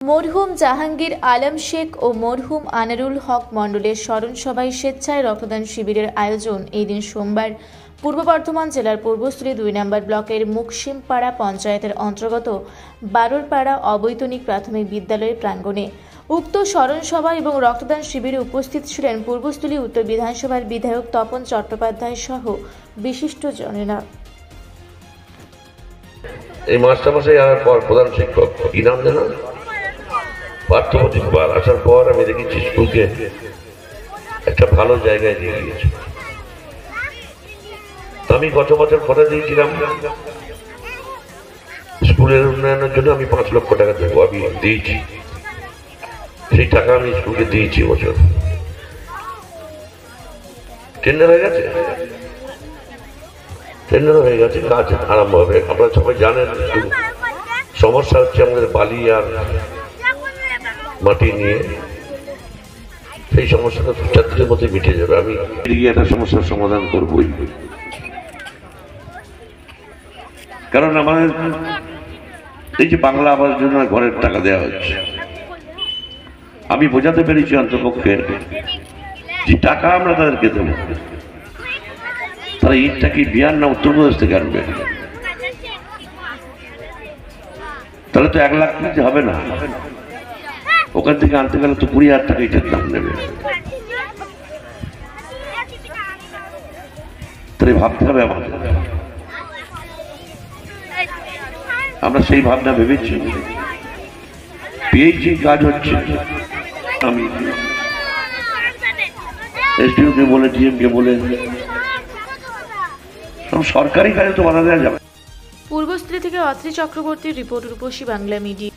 মরহুম জাহাঙ্গীর আলম শেখ ও মরহুম আনারুল হক মণ্ডলের স্মরণ সভায় স্বেচ্ছায় রক্তদান শিবিরের আয়োজন এই দিন সোমবার পূর্ব বর্ধমান জেলার পূর্বস্থলী 2 নম্বর ব্লকের মুকসিমপাড়া পঞ্চায়েতের অন্তর্গত বারোরপাড়া অবৈতনিক প্রাথমিক বিদ্যালয়ের প্রাঙ্গণে। উক্ত স্মরণ সভা এবং রক্তদান শিবিরে উপস্থিত ছিলেন পূর্বস্থলী উত্তর বিধানসভার বিধায়ক তপন চট্টোপাধ্যায় সহ বিশিষ্টজনেরা। এই মাস্টারমশাই আমার পর প্রধান শিক্ষক কি নাম জানা পার্থপ্রতিম আসার পর আমি দেখেছি স্কুলকে একটা ভালো জায়গায় নিয়ে গিয়েছে। আমি গত বছর কথা দিয়েছিলাম স্কুলের উন্নয়নের জন্য আমি 5 লক্ষ টাকা দেবো, আমি দিয়েছি। সেই টাকা আমি স্কুলকে দিয়েছি। বছর টেন্ডার হয়ে গেছে, কাজ আরম্ভ হবে। আপনারা সবাই জানেন সমস্যা হচ্ছে আমাদের বালি আর মাটি নিয়ে, সেই সমস্যাটা 2-4 দিনের মধ্যে মিটে যাবে। আমি এদিকে একটা সমস্যার সমাধান করবই, কারণ আমাদের এই যে বাংলা আবাস যোজনা ঘরের টাকা দেওয়া হচ্ছে, আমি বোঝাতে পেরেছি অন্তপক্ষে যে টাকা আমরা তাদেরকে দেবো, তারা ইটটা কি বিহার না উত্তরপ্রদেশ থেকে আনবে, তাহলে তো 1 লাখ নিতে হবে না। ওখান থেকে আনতে গেলে তো 20,000 টাকা ইটের দাম নেবে। তাহলে ভাবতে হবে আমাদের, আমরা সেই ভাবনা ভেবেছি, পেয়েছি, কাজ হচ্ছে। আমি এসডিও কে বলে, ডিএম কে বলে, সব সরকারি কাজে তো বাধা দেওয়া যাবে। পূর্বস্থলী থেকে অত্রি চক্রবর্তীর রিপোর্ট, রূপসী বাংলা মিডিয়া।